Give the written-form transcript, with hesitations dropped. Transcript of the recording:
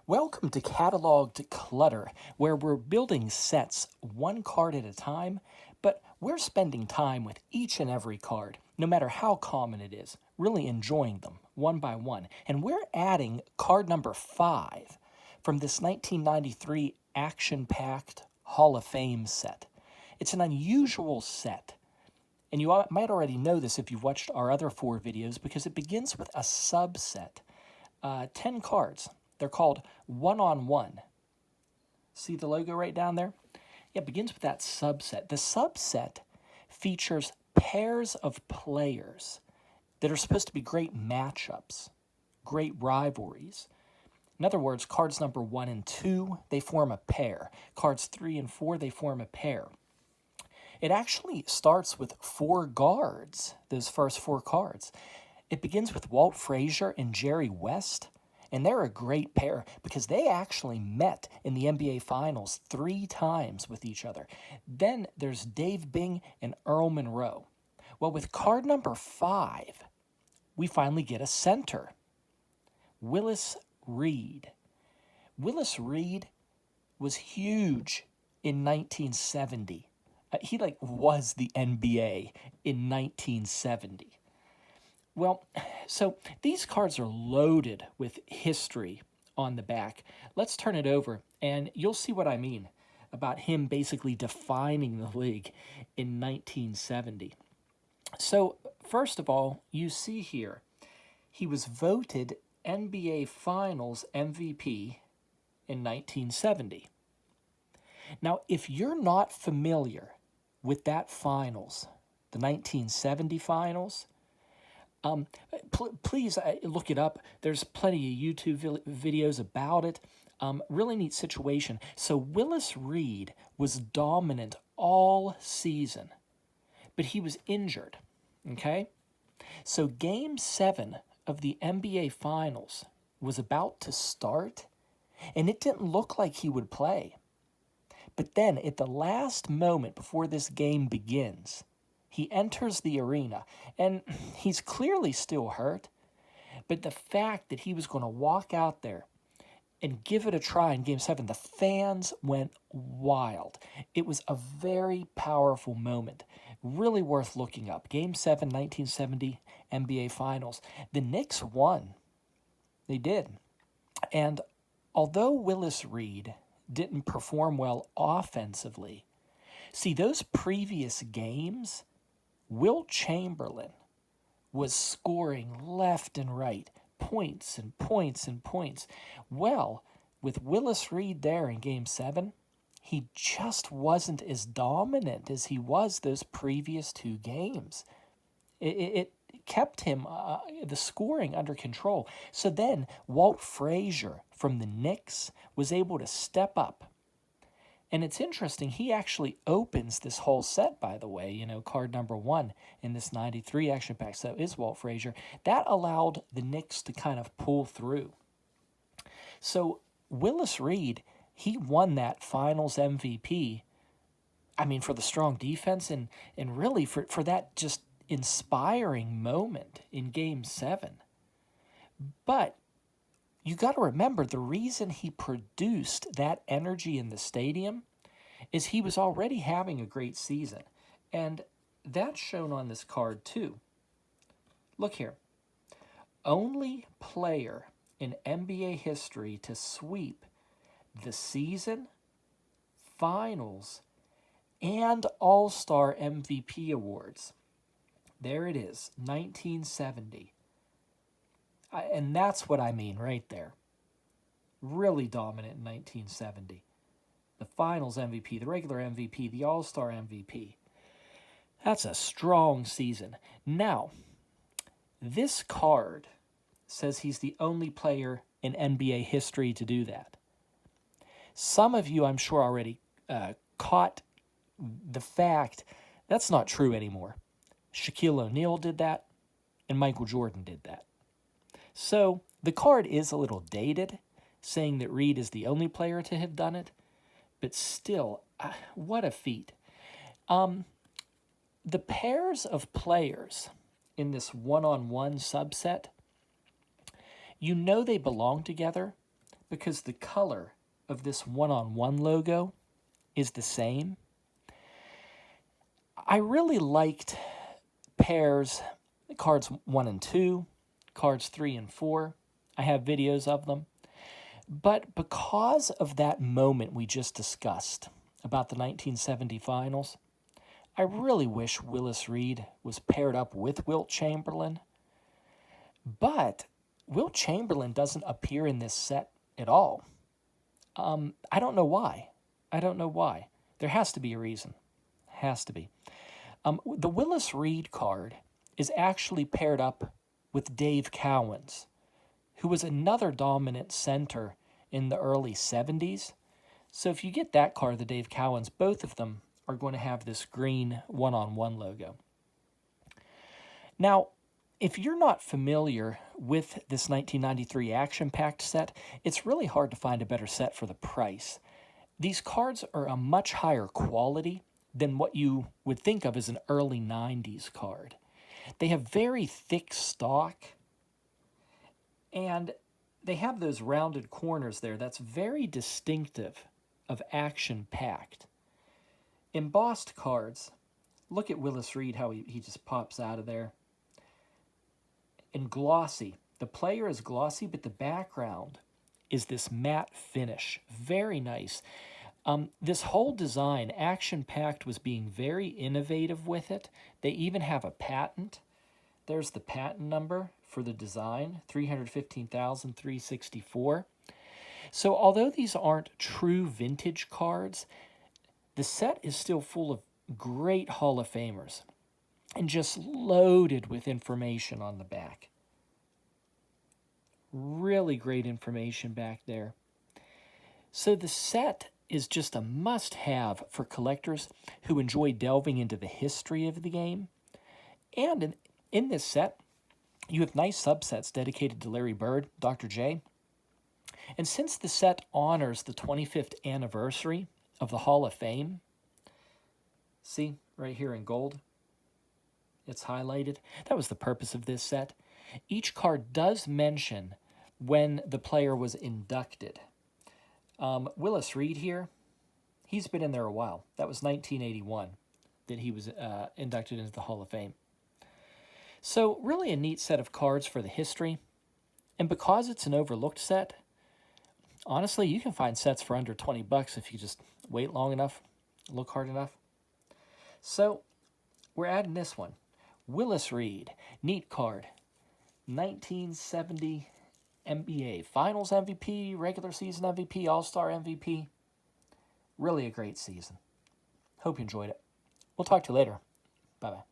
Welcome to Cataloged Clutter, where we're building sets one card at a time, but we're spending time with each and every card, no matter how common it is, really enjoying them one by one. And we're adding card number 5 from this 1993 action-packed Hall of Fame set. It's an unusual set, and you might already know this if you've watched our other 4 videos because it begins with a subset, 10 cards. They're called one-on-one. See the logo right down there? Yeah, it begins with that subset. The subset features pairs of players that are supposed to be great matchups, great rivalries. In other words, cards number 1 and 2, they form a pair. Cards 3 and 4, they form a pair. It actually starts with 4 guards, those first 4 cards. It begins with Walt Frazier and Jerry West. And they're a great pair because they actually met in the NBA Finals 3 times with each other. Then there's Dave Bing and Earl Monroe. Well, with card number 5, we finally get a center. Willis Reed. Willis Reed was huge in 1970. He was the NBA in 1970. Well, so these cards are loaded with history on the back. Let's turn it over, and you'll see what I mean about him basically defining the league in 1970. So, first of all, you see here, he was voted NBA Finals MVP in 1970. Now, if you're not familiar with that finals, the 1970 finals, please look it up. There's plenty of YouTube videos about it. Really neat situation. So Willis Reed was dominant all season, but he was injured, okay? So Game 7 of the NBA Finals was about to start, and it didn't look like he would play. But then at the last moment before this game begins, he enters the arena, and he's clearly still hurt, but the fact that he was going to walk out there and give it a try in Game 7, the fans went wild. It was a very powerful moment, really worth looking up. Game 7, 1970 NBA Finals. The Knicks won. They did. And although Willis Reed didn't perform well offensively, see, those previous games, Wilt Chamberlain was scoring left and right, points and points and points. Well, with Willis Reed there in Game 7, he just wasn't as dominant as he was those previous 2 games. It kept him, the scoring, under control. So then Walt Frazier from the Knicks was able to step up. And it's interesting, he actually opens this whole set, by the way, card number 1 in this 93 action pack set is Walt Frazier. That allowed the Knicks to kind of pull through. So Willis Reed, he won that finals MVP, for the strong defense and really for that just inspiring moment in Game 7. But you got to remember, the reason he produced that energy in the stadium is he was already having a great season. And that's shown on this card too. Look here. Only player in NBA history to sweep the season, finals, and All-Star MVP awards. There it is, 1970. And that's what I mean right there. Really dominant in 1970. The Finals MVP, the regular MVP, the All-Star MVP. That's a strong season. Now, this card says he's the only player in NBA history to do that. Some of you, I'm sure, already caught the fact that's not true anymore. Shaquille O'Neal did that, and Michael Jordan did that. So the card is a little dated, saying that Reed is the only player to have done it, but still, what a feat. The pairs of players in this one-on-one subset, they belong together, because the color of this one-on-one logo is the same. I really liked pairs, cards 1 and 2, cards 3 and 4. I have videos of them. But because of that moment we just discussed about the 1970 finals, I really wish Willis Reed was paired up with Wilt Chamberlain. But Wilt Chamberlain doesn't appear in this set at all. I don't know why. There has to be a reason. Has to be. The Willis Reed card is actually paired up with Dave Cowens, who was another dominant center in the early 70s. So if you get that card, the Dave Cowens, both of them are going to have this green one-on-one logo. Now, if you're not familiar with this 1993 action-packed set, it's really hard to find a better set for the price. These cards are a much higher quality than what you would think of as an early 90s card. They have very thick stock, and they have those rounded corners there. That's very distinctive of action-packed. Embossed cards, look at Willis Reed, how he just pops out of there. And glossy. The player is glossy, but the background is this matte finish. Very nice. This whole design, action-packed, was being very innovative with it. They even have a patent. There's the patent number for the design, 315,364. So although these aren't true vintage cards, the set is still full of great Hall of Famers and just loaded with information on the back. Really great information back there. So the set is just a must-have for collectors who enjoy delving into the history of the game. And in this set, you have nice subsets dedicated to Larry Bird, Dr. J. And since the set honors the 25th anniversary of the Hall of Fame, see, right here in gold, it's highlighted. That was the purpose of this set. Each card does mention when the player was inducted. Willis Reed here, he's been in there a while. That was 1981 that he was inducted into the Hall of Fame. So really a neat set of cards for the history. And because it's an overlooked set, honestly, you can find sets for under 20 bucks if you just wait long enough, look hard enough. So we're adding this one. Willis Reed, neat card. 1970 NBA Finals MVP, regular season MVP, All-Star MVP. Really a great season. Hope you enjoyed it. We'll talk to you later. Bye-bye.